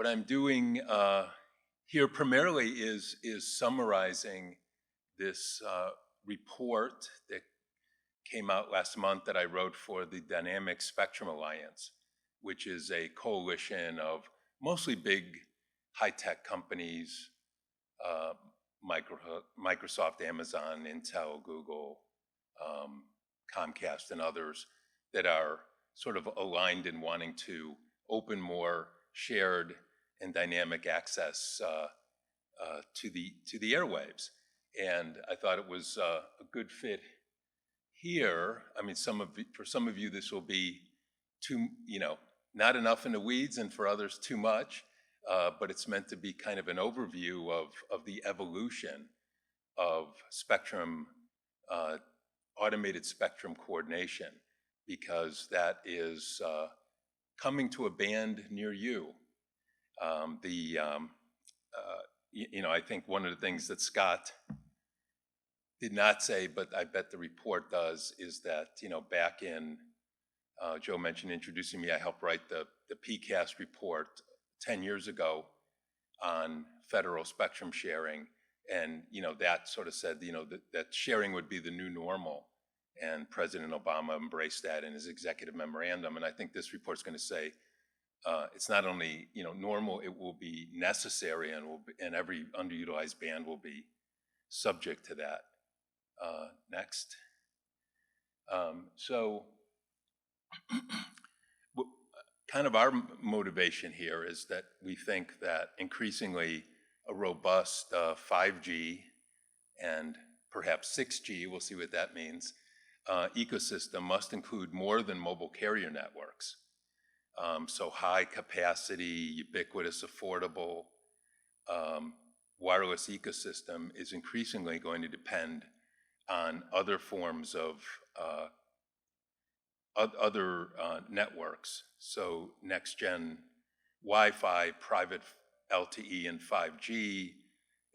What I'm doing here primarily is summarizing this report that came out last month that I wrote for the Dynamic Spectrum Alliance, which is a coalition of mostly big high-tech companies, Microsoft, Amazon, Intel, Google, Comcast, and others that are sort of aligned in wanting to open more shared and dynamic access to the airwaves. And I thought it was a good fit here. I mean, for some of you, this will be too, not enough in the weeds, and for others, too much. But it's meant to be kind of an overview of the evolution of spectrum, automated spectrum coordination, because that is coming to a band near you. I think one of the things that Scott did not say, but I bet the report does, is that, back in, Joe mentioned introducing me, I helped write the PCAST report 10 years ago on federal spectrum sharing. And, that sort of said, that sharing would be the new normal. And President Obama embraced that in his executive memorandum. And I think this report's going to say, it's not only, normal, it will be necessary, and every underutilized band will be subject to that. Next. So kind of our motivation here is that we think that increasingly a robust 5G and perhaps 6G, we'll see what that means, ecosystem must include more than mobile carrier networks. So high capacity, ubiquitous, affordable wireless ecosystem is increasingly going to depend on other forms of other networks. So next gen Wi-Fi, private LTE and 5G,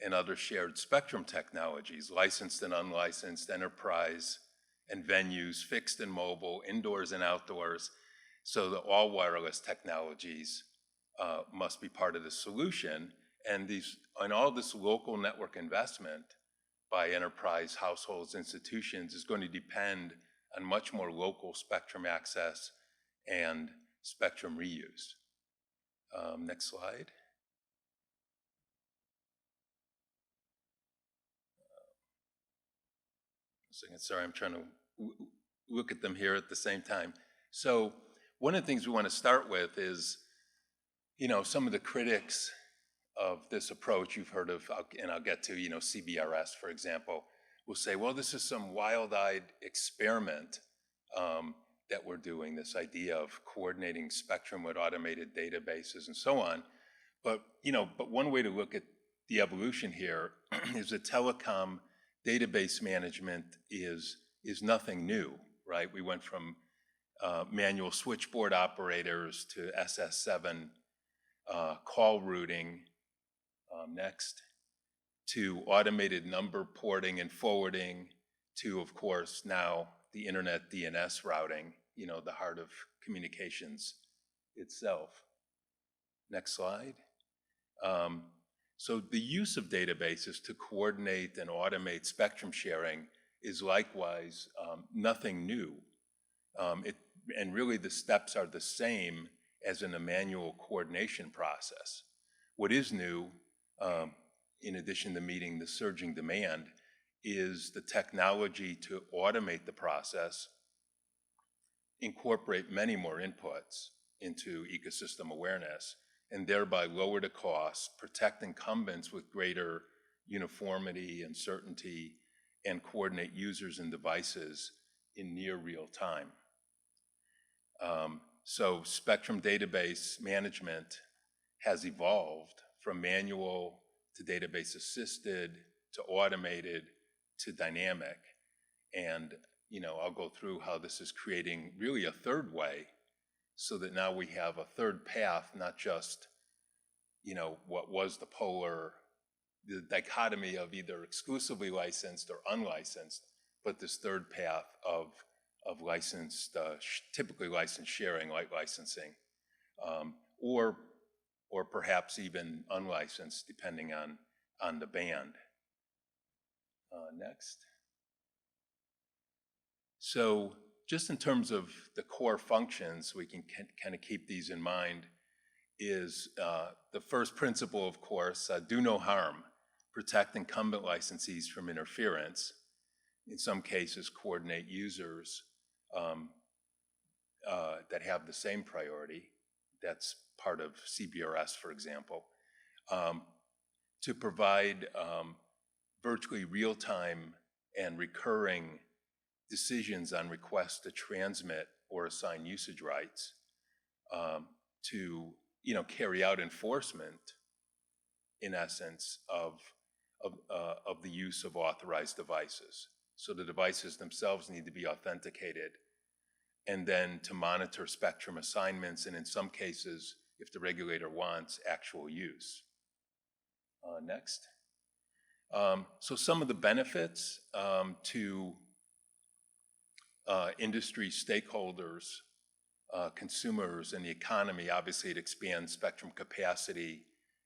and other shared spectrum technologies, licensed and unlicensed, enterprise and venues, fixed and mobile, indoors and outdoors. So that all wireless technologies must be part of the solution. And all this local network investment by enterprise, households, institutions is going to depend on much more local spectrum access and spectrum reuse. Next slide. Sorry, I'm trying to look at them here at the same time. So one of the things we want to start with is, some of the critics of this approach you've heard of, and I'll get to, CBRS, for example, will say, well, this is some wild-eyed experiment that we're doing, this idea of coordinating spectrum with automated databases and so on. But one way to look at the evolution here is that telecom database management is nothing new, right? We went from manual switchboard operators to SS7 call routing, next, to automated number porting and forwarding, to, of course, now the internet DNS routing, the heart of communications itself. Next slide. So the use of databases to coordinate and automate spectrum sharing is likewise nothing new. And really the steps are the same as in a manual coordination process. What is new, in addition to meeting the surging demand, is the technology to automate the process, incorporate many more inputs into ecosystem awareness, and thereby lower the cost, protect incumbents with greater uniformity and certainty, and coordinate users and devices in near real time. So spectrum database management has evolved from manual to database assisted to automated to dynamic. And I'll go through how this is creating really a third way, so that now we have a third path, not just what was the dichotomy of either exclusively licensed or unlicensed, but this third path of licensed, typically licensed sharing, like licensing, or or perhaps even unlicensed, depending on the band. Next. So just in terms of the core functions, we can kind of keep these in mind, is the first principle, of course, do no harm, protect incumbent licensees from interference. In some cases, coordinate users that have the same priority. That's part of CBRS, for example. To provide virtually real-time and recurring decisions on requests to transmit or assign usage rights, to carry out enforcement, in essence, of the use of authorized devices. So the devices themselves need to be authenticated, and then to monitor spectrum assignments, and in some cases, if the regulator wants, actual use. Next. So some of the benefits to industry stakeholders, consumers, and the economy: obviously it expands spectrum capacity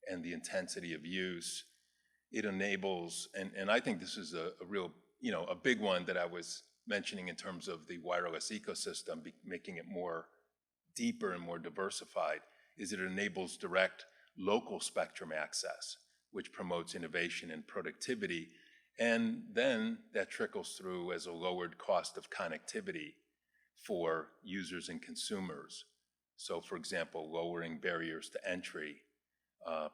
and the intensity of use. It enables, and I think this is a real, a big one that I was mentioning in terms of the wireless ecosystem, making it more deeper and more diversified, is it enables direct local spectrum access, which promotes innovation and productivity. And then that trickles through as a lowered cost of connectivity for users and consumers. So for example, lowering barriers to entry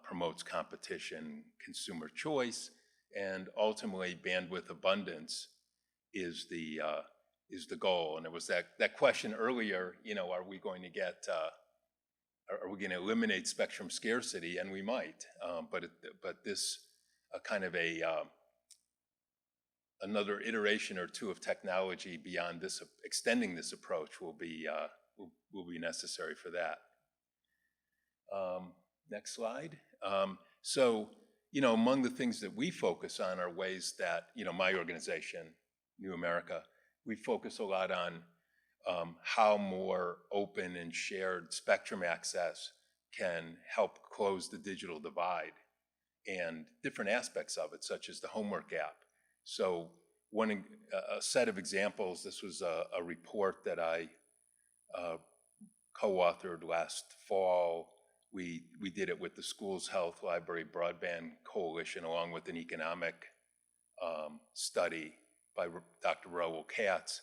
promotes competition, consumer choice, and ultimately bandwidth abundance is the goal. And there was that question earlier, are we going to get, are we going to eliminate spectrum scarcity? And we might, but this kind of another iteration or two of technology beyond this, extending this approach, will be necessary for that. Next slide. So, among the things that we focus on are ways that, my organization, New America, we focus a lot on how more open and shared spectrum access can help close the digital divide, and different aspects of it, such as the homework app. So a set of examples, this was a report that I co-authored last fall. We did it with the Schools Health Library Broadband Coalition, along with an economic study by Dr. Raoul Katz.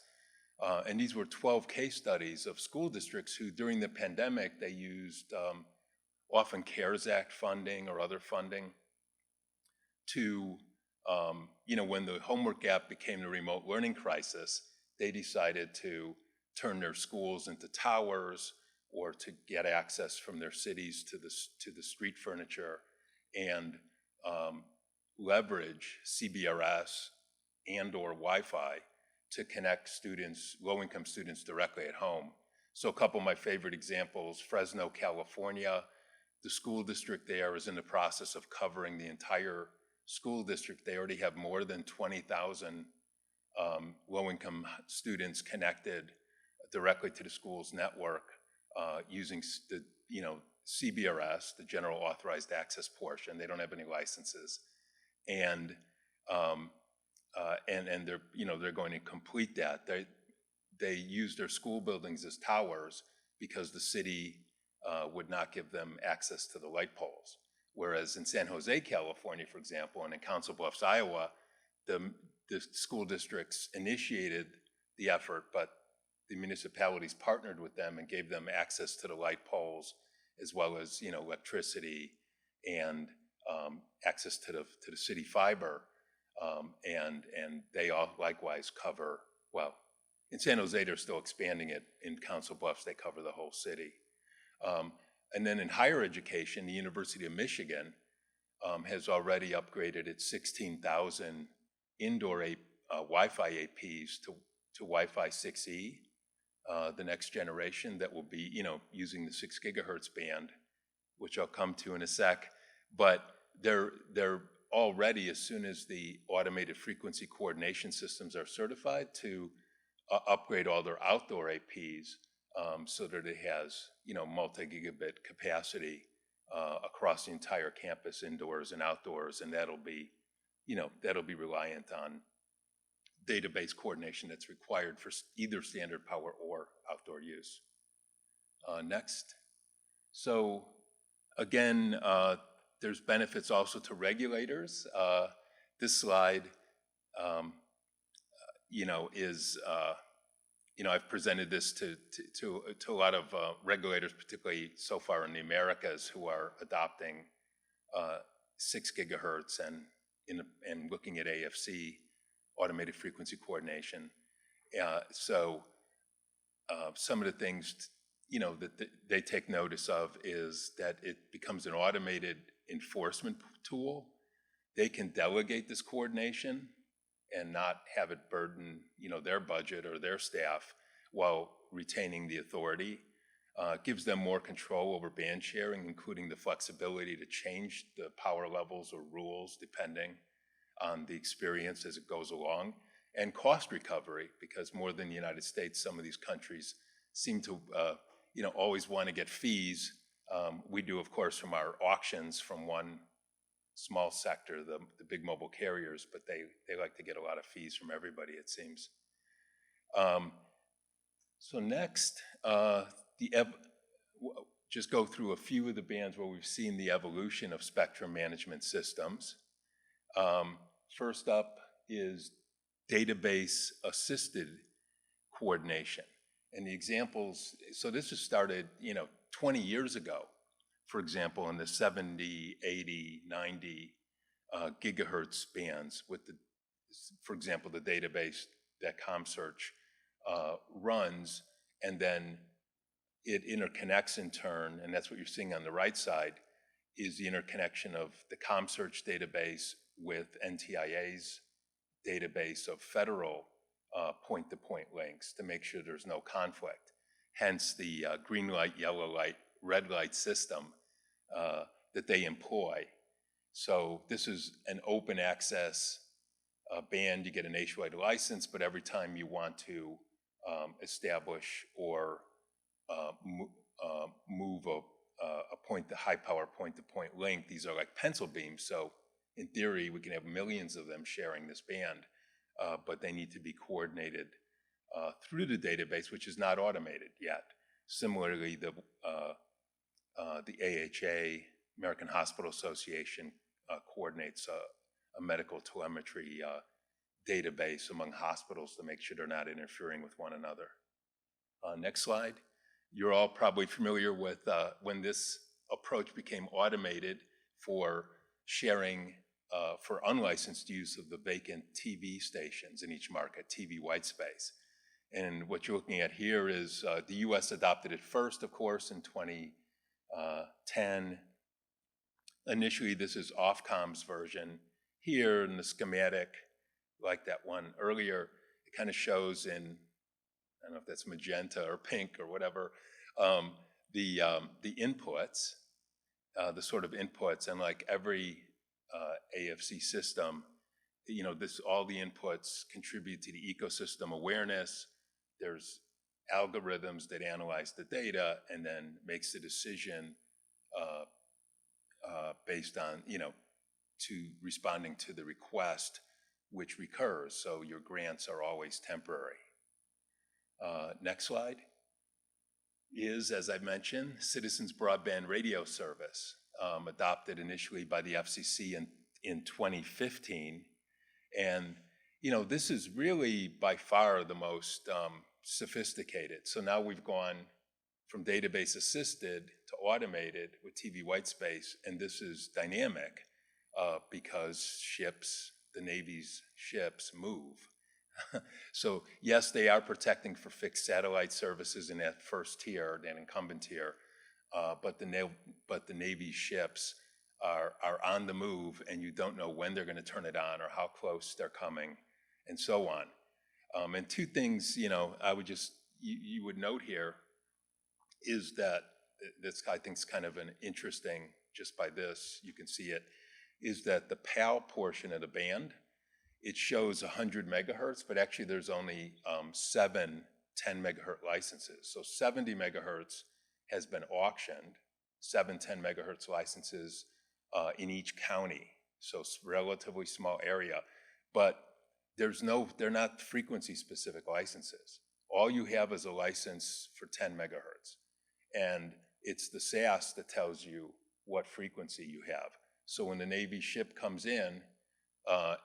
And these were 12 case studies of school districts who, during the pandemic, they used often CARES Act funding or other funding to, when the homework app became the remote learning crisis, they decided to turn their schools into towers, or to get access from their cities to the street furniture, and leverage CBRS and/or Wi-Fi to connect students, low-income students, directly at home. So a couple of my favorite examples: Fresno, California. The school district there is in the process of covering the entire school district. They already have more than 20,000 low-income students connected directly to the school's network using the CBRS, the General Authorized Access portion. They don't have any licenses, and they're going to complete that. They use their school buildings as towers because the city would not give them access to the light poles. Whereas in San Jose, California, for example, and in Council Bluffs, Iowa, the school districts initiated the effort, but the municipalities partnered with them and gave them access to the light poles, as well as electricity and access to the city fiber, and they all likewise cover. Well, in San Jose they're still expanding it. In Council Bluffs they cover the whole city. And then in higher education, the University of Michigan has already upgraded its 16,000 indoor Wi-Fi APs to Wi-Fi 6E. The next generation that will be, using the 6 gigahertz band, which I'll come to in a sec. But they're already, as soon as the automated frequency coordination systems are certified, to upgrade all their outdoor APs so that it has, multi-gigabit capacity across the entire campus, indoors and outdoors, and that'll be reliant on database coordination that's required for either standard power or outdoor use. Next. So again, there's benefits also to regulators. This slide, is, I've presented this to a lot of regulators, particularly so far in the Americas, who are adopting 6 gigahertz and looking at AFC, automated frequency coordination. So some of the things that they take notice of is that it becomes an automated enforcement tool. They can delegate this coordination and not have it burden their budget or their staff while retaining the authority. Gives them more control over band sharing, including the flexibility to change the power levels or rules depending on the experience as it goes along, and cost recovery, because more than the United States, some of these countries seem to always want to get fees. We do, of course, from our auctions from one small sector, the big mobile carriers, but they like to get a lot of fees from everybody, it seems. So next, just go through a few of the bands where we've seen the evolution of spectrum management systems. First up is database-assisted coordination. And the examples, so this was started 20 years ago, for example, in the 70, 80, 90 gigahertz bands with for example, the database that ComSearch runs, and then it interconnects in turn, and that's what you're seeing on the right side, is the interconnection of the ComSearch database with NTIA's database of federal point-to-point links to make sure there's no conflict. Hence the green light, yellow light, red light system that they employ. So this is an open access band. You get a nationwide license, but every time you want to establish or move a high power point-to-point link, these are like pencil beams. So in theory, we can have millions of them sharing this band, but they need to be coordinated through the database, which is not automated yet. Similarly, the AHA, American Hospital Association, coordinates a medical telemetry database among hospitals to make sure they're not interfering with one another. Next slide. You're all probably familiar with when this approach became automated for sharing for unlicensed use of the vacant TV stations in each market, TV white space. And what you're looking at here is the US adopted it first, of course, in 2010. Initially, this is Ofcom's version. Here in the schematic, like that one earlier, it kind of shows in, I don't know if that's magenta or pink or whatever, the inputs, the sort of inputs, and like every AFC system, all the inputs contribute to the ecosystem awareness. There's algorithms that analyze the data and then makes the decision based on, to responding to the request, which recurs. So your grants are always temporary. Next slide is, as I mentioned, Citizens Broadband Radio Service, adopted initially by the FCC in 2015. And, this is really by far the most sophisticated. So now we've gone from database assisted to automated with TV white space, and this is dynamic because the Navy's ships move. So yes, they are protecting for fixed satellite services in that first tier, that incumbent tier, but the Navy ships are on the move, and you don't know when they're going to turn it on or how close they're coming, and so on. And two things, I would you would note here is that this, I think, is kind of an interesting, just by this, you can see it, is that the PAL portion of the band, it shows 100 megahertz, but actually there's only 7 10 megahertz licenses. So 70 megahertz has been auctioned, 7, 10 megahertz licenses in each county. So it's a relatively small area, but they're not frequency specific licenses. All you have is a license for 10 megahertz. And it's the SAS that tells you what frequency you have. So when the Navy ship comes in,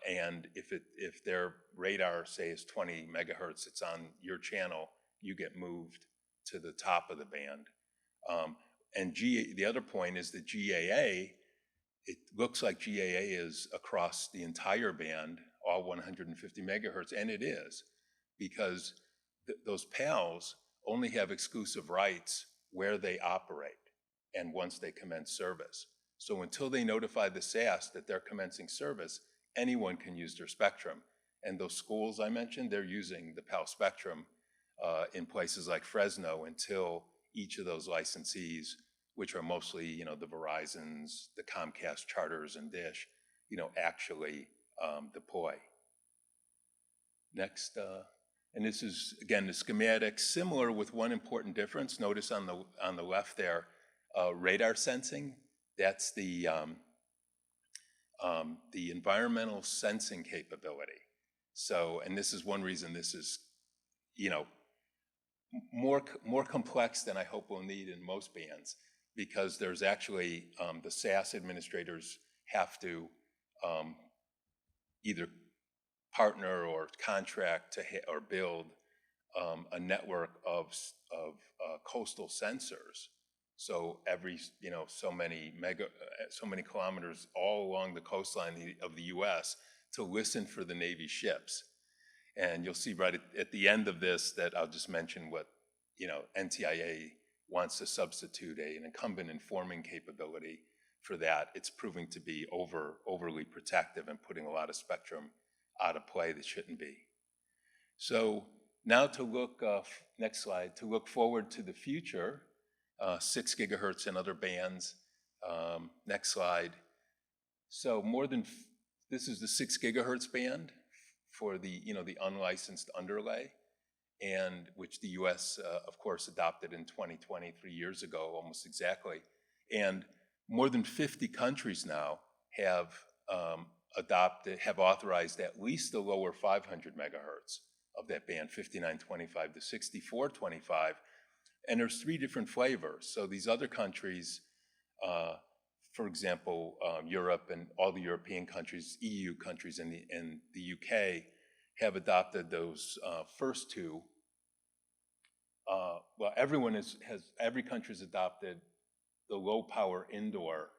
and if their radar, say, is 20 megahertz, it's on your channel, you get moved to the top of the band. And the other point is that GAA, it looks like GAA is across the entire band, all 150 megahertz, and it is, because those PALs only have exclusive rights where they operate and once they commence service. So until they notify the SAS that they're commencing service, anyone can use their spectrum. And those schools I mentioned, they're using the PAL spectrum in places like Fresno until each of those licensees, which are mostly, the Verizons, the Comcast, Charters, and Dish, actually deploy. Next, and this is, again, the schematic, similar with one important difference. Notice on the left there, radar sensing. That's the environmental sensing capability. So, and this is one reason this is, more complex than I hope we'll need in most bands, because there's actually, the SAS administrators have to either partner or contract or build a network of coastal sensors. So every, so many kilometers all along the coastline of the U.S. to listen for the Navy ships. And you'll see right at the end of this that I'll just mention what, NTIA wants to substitute an incumbent informing capability for that. It's proving to be overly protective and putting a lot of spectrum out of play that shouldn't be. So now to look, next slide, to look forward to the future, 6 gigahertz and other bands. Next slide. So this is the 6 gigahertz band for the, the unlicensed underlay, and which the US, of course, adopted in 2020, 3 years ago, almost exactly. And more than 50 countries now have authorized at least the lower 500 megahertz of that band, 5925 to 6425. And there's 3 different flavors. So these other countries, for example, Europe and all the European countries, EU countries, and the UK have adopted those first 2. Well, every country's adopted the low power indoor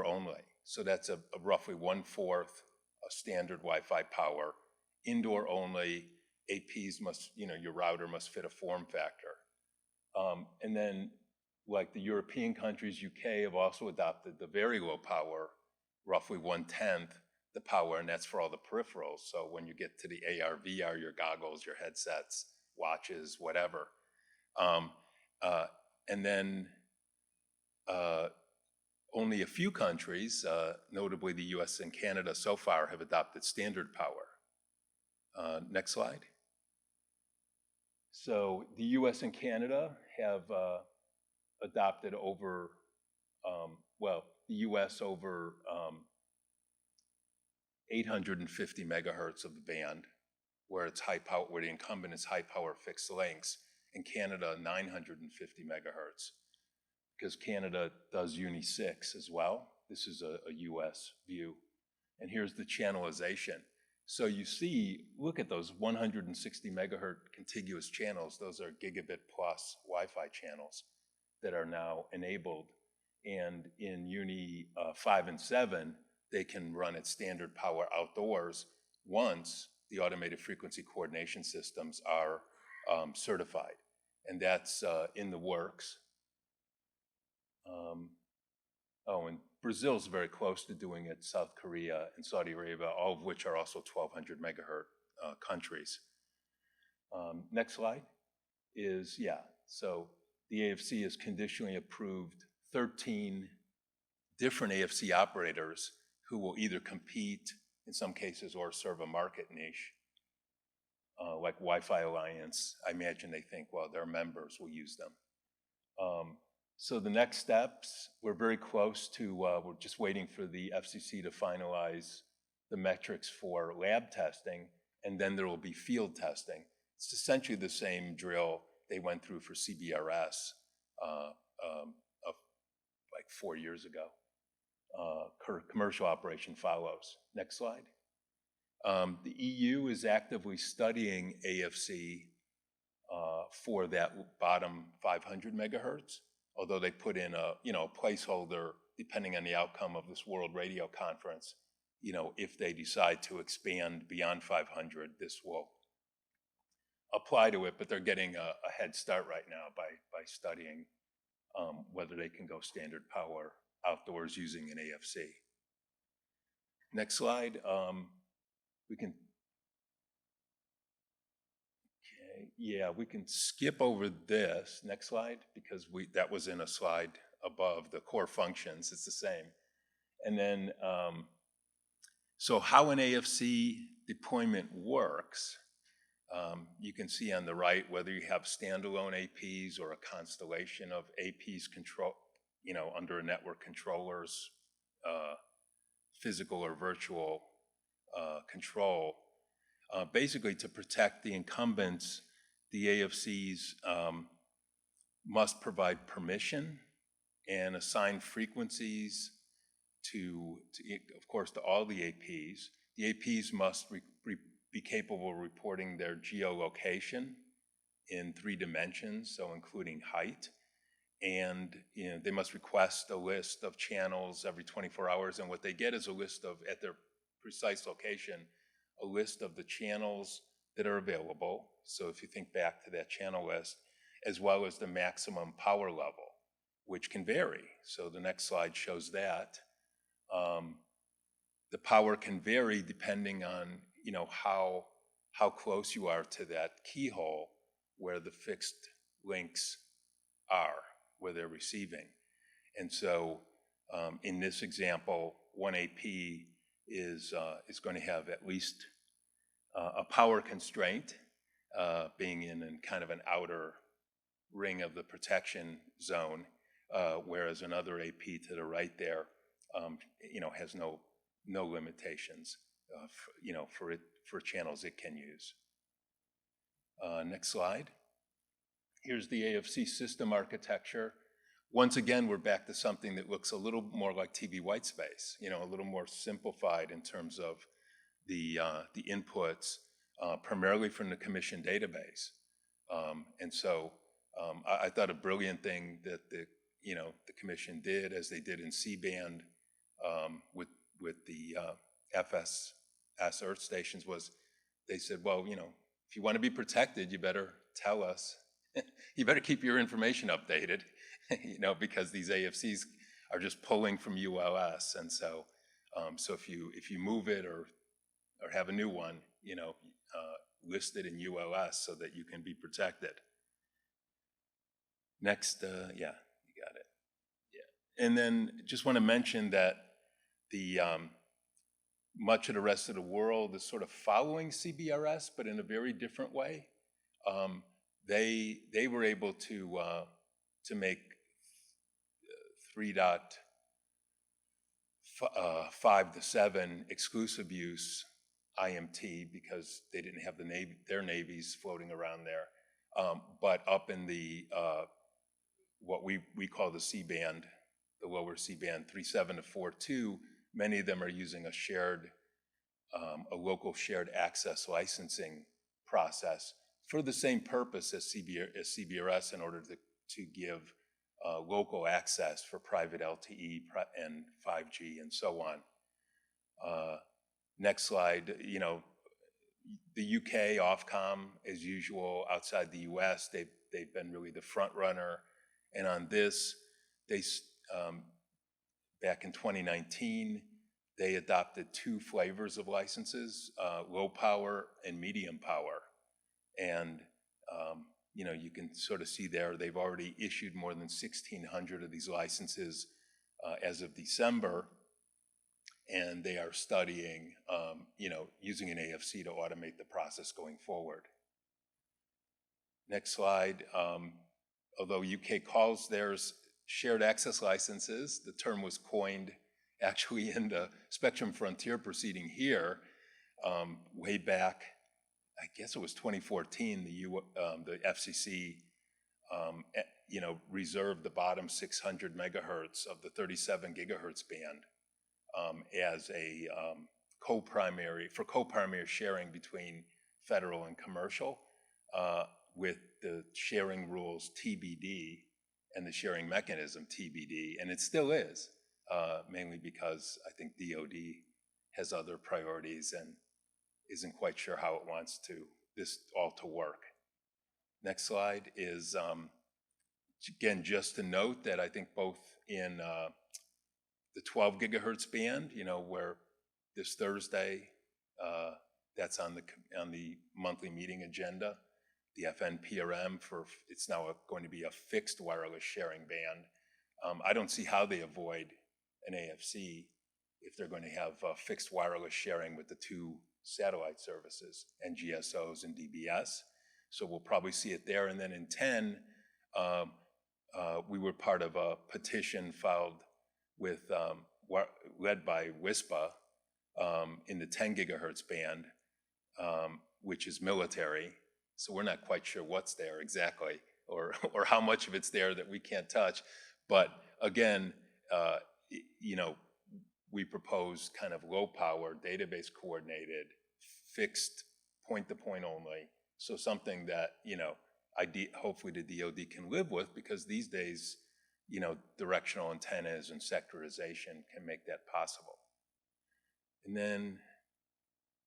only. So that's a roughly 1/4 standard Wi-Fi power, indoor only. APs must, your router must fit a form factor. And then, like the European countries, UK have also adopted the very low power, roughly 1/10 the power, and that's for all the peripherals. So when you get to the AR, VR, your goggles, your headsets, watches, whatever. And then only a few countries, notably the US and Canada so far, have adopted standard power. Next slide. So the US and Canada have adopted over, the US over 850 megahertz of the band, where it's high power, where the incumbent is high power fixed links, and Canada 950 megahertz, because Canada does Uni 6 as well. This is a US view. And here's the channelization. So you see, look at those 160 megahertz contiguous channels. Those are gigabit plus Wi-Fi channels that are now enabled. And in Uni 5 and 7, they can run at standard power outdoors once the automated frequency coordination systems are certified. And that's in the works. And Brazil's very close to doing it, South Korea and Saudi Arabia, all of which are also 1200 megahertz countries. Next slide is, so the AFC has conditionally approved 13 different AFC operators who will either compete in some cases or serve a market niche, like Wi-Fi Alliance. I imagine they think, well, their members will use them. So the next steps, we're very close to, we're just waiting for the FCC to finalize the metrics for lab testing, and then there will be field testing. It's essentially the same drill they went through for CBRS of like 4 years ago. Commercial operation follows. Next slide. The EU is actively studying AFC for that bottom 500 megahertz, although they put in a placeholder depending on the outcome of this World Radio Conference. If they decide to expand beyond 500, this will apply to it, but they're getting a head start right now by studying whether they can go standard power outdoors using an AFC. Next slide. We can we can skip over this. Next slide, because that was in a slide above the core functions. It's the same. And then, so how an AFC deployment works, you can see on the right whether you have standalone APs or a constellation of APs control, under a network controller's physical or virtual control. Basically, to protect the incumbents, the AFCs must provide permission and assign frequencies of course, to all the APs. The APs must be capable of reporting their geolocation in 3 dimensions, so including height. And they must request a list of channels every 24 hours. And what they get is a list of, at their precise location, a list of the channels that are available. So if you think back to that channel list, as well as the maximum power level, which can vary. So the next slide shows that. The power can vary depending on, how close you are to that keyhole where the fixed links are, where they're receiving. And so in this example, one AP is going to have at least a power constraint, being in kind of an outer ring of the protection zone, whereas another AP to the right there, has no limitations, for channels it can use. Next slide. Here's the AFC system architecture. Once again, we're back to something that looks a little more like TV white space, a little more simplified in terms of the inputs, primarily from the commission database. And so I thought a brilliant thing that the commission did, as they did in C-band with the FSS Earth stations, was they said, well, if you want to be protected, you better tell us. You better keep your information updated, because these AFCs are just pulling from ULS. And so, if you move it or have a new one, list it in ULS so that you can be protected. Next, you got it. Yeah, and then just want to mention that the much of the rest of the world is sort of following CBRS, but in a very different way. They were able to make 3.5 to 7 exclusive use IMT because they didn't have their navies floating around there. But up in the what we call the C-band, the lower C-band, 3.7 to 4.2, many of them are using a local shared access licensing process for the same purpose as CBRS, in order to give local access for private LTE and 5G and so on. Next slide. The UK Ofcom, as usual, outside the US, they've been really the front runner. And on this, they back in 2019, they adopted 2 flavors of licenses, low power and medium power. And you can sort of see there, they've already issued more than 1,600 of these licenses as of December. And they are studying, using an AFC to automate the process going forward. Next slide. Although UK calls theirs shared access licenses. The term was coined actually in the Spectrum Frontier proceeding here, way back, I guess it was 2014, the FCC reserved the bottom 600 megahertz of the 37 gigahertz band as a co-primary sharing between federal and commercial, with the sharing rules TBD and the sharing mechanism TBD, and it still is, mainly because I think DoD has other priorities and isn't quite sure how it wants this all to work. Next slide is, again, just to note that I think both in the 12 gigahertz band, where this Thursday, that's on the monthly meeting agenda, the FNPRM it's now going to be a fixed wireless sharing band. I don't see how they avoid an AFC if they're going to have fixed wireless sharing with the two satellite services, NGSOs and DBS. So we'll probably see it there. And then in 10, we were part of a petition filed led by WISPA in the 10 gigahertz band, which is military. So we're not quite sure what's there exactly, or how much of it's there that we can't touch. But again, we propose kind of low power, database coordinated, fixed point-to-point only. So something that, hopefully the DoD can live with, because these days, directional antennas and sectorization can make that possible. And then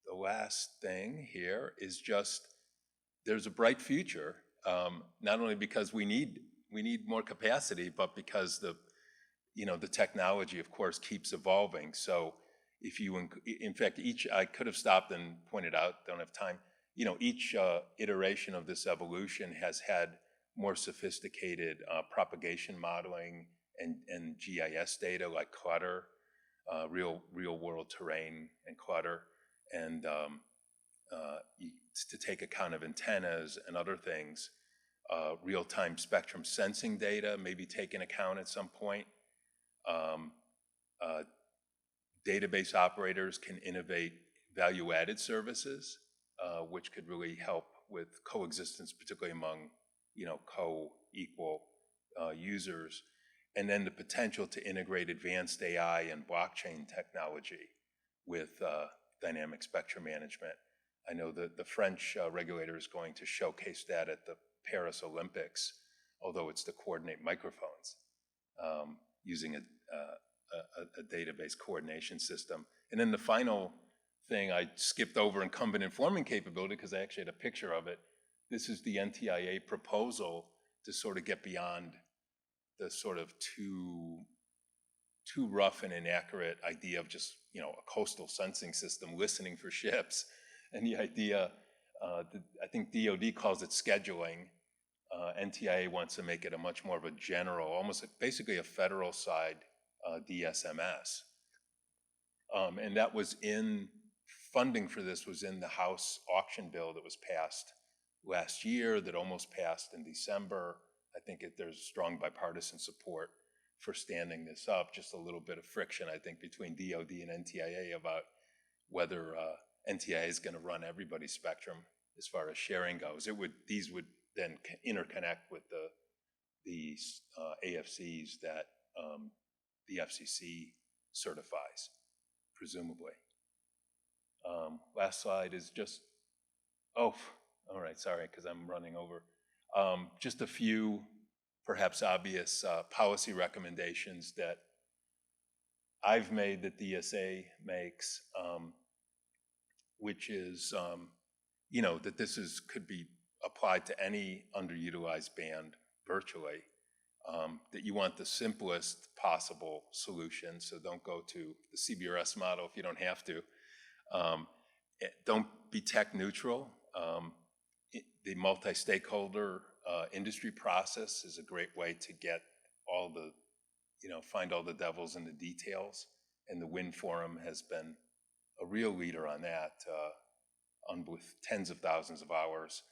the last thing here is just, there's a bright future, not only because we need more capacity, but because the technology, of course, keeps evolving. So if you, in fact, I could have stopped and pointed out, don't have time, each iteration of this evolution has had more sophisticated propagation modeling and GIS data like clutter, real world terrain and clutter, and to take account of antennas and other things. Real-time spectrum sensing data may be taken account at some point. Database operators can innovate value-added services, which could really help with coexistence, particularly among co-equal users, and then the potential to integrate advanced AI and blockchain technology with dynamic spectrum management. I know that the French regulator is going to showcase that at the Paris Olympics, although it's to coordinate microphones using a database coordination system. And then the final thing, I skipped over incumbent informing capability because I actually had a picture of it. This is the NTIA proposal to sort of get beyond the sort of too rough and inaccurate idea of just, a coastal sensing system listening for ships. And the idea, I think DoD calls it scheduling. NTIA wants to make it a much more of a general, almost basically a federal side DSMS. And that was funding for this was in the House auction bill that was passed last year, that almost passed in December. I think there's strong bipartisan support for standing this up. Just a little bit of friction, I think, between DoD and NTIA about whether NTIA is going to run everybody's spectrum as far as sharing goes. These would then interconnect with the AFCs that the FCC certifies, presumably. Last slide is just, all right, sorry, because I'm running over. Just a few perhaps obvious policy recommendations that I've made that DSA makes, which is, that this could be applied to any underutilized band virtually, that you want the simplest possible solution, so don't go to the CBRS model if you don't have to. Don't be tech neutral. The multi-stakeholder industry process is a great way to get all the, find all the devils in the details. And the WIN Forum has been a real leader on that, with tens of thousands of hours.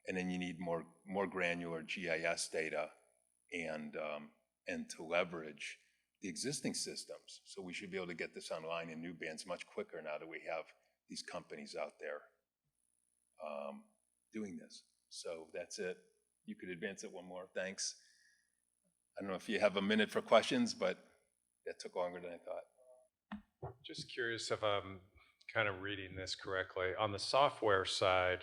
And then you need more granular GIS data and to leverage the existing systems. So we should be able to get this online in new bands much quicker now that we have these companies out there doing this. So that's it. You could advance it one more. Thanks. I don't know if you have a minute for questions, but that took longer than I thought. Just curious if I'm kind of reading this correctly. On the software side,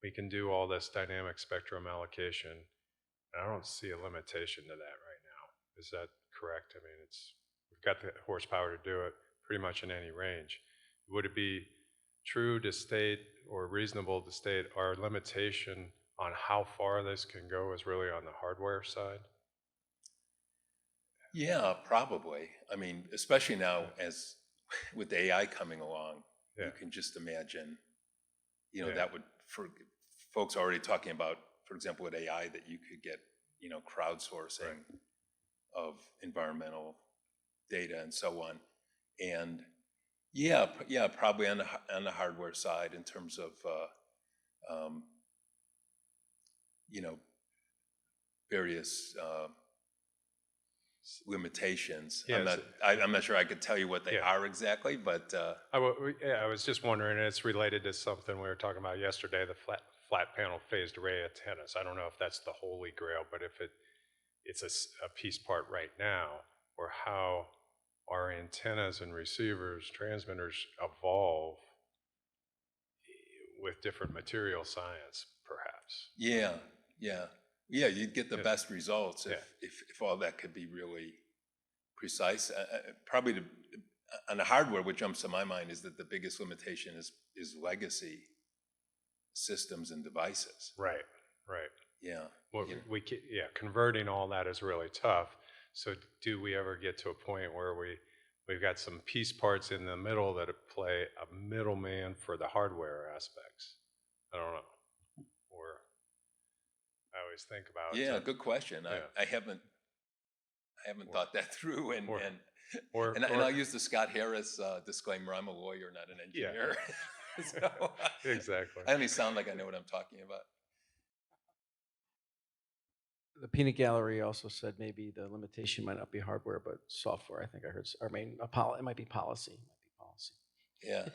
we can do all this dynamic spectrum allocation. I don't see a limitation to that right now. Is that correct? I mean, we've got the horsepower to do it pretty much in any range. Would it be true to state or reasonable to state our limitation on how far this can go is really on the hardware side? Yeah, probably. I mean, especially now as with AI coming along, you can just imagine, that would, for folks already talking about, for example, with AI, that you could get, crowdsourcing of environmental data and so on. And yeah, probably on the hardware side in terms of, various limitations. Yes. I'm not sure I could tell you what they are exactly, but I was just wondering, and it's related to something we were talking about yesterday, the flat panel phased array antennas. I don't know if that's the holy grail, but if it's a piece part right now, or how our antennas and receivers, transmitters evolve with different material science, perhaps. Yeah, you'd get the best results if all that could be really precise. Probably on the hardware, what jumps to my mind is that the biggest limitation is legacy systems and devices. Right. Yeah. Well, converting all that is really tough. So do we ever get to a point where we've got some piece parts in the middle that play a middleman for the hardware aspects? I don't know. Or I always think about it. Yeah, good question. Yeah. I haven't thought that through, and I'll use the Scott Harris disclaimer. I'm a lawyer, not an engineer. Yeah. So, exactly. I only sound like I know what I'm talking about. The peanut gallery also said maybe the limitation might not be hardware, but software. I think I heard, it might be policy. Yeah.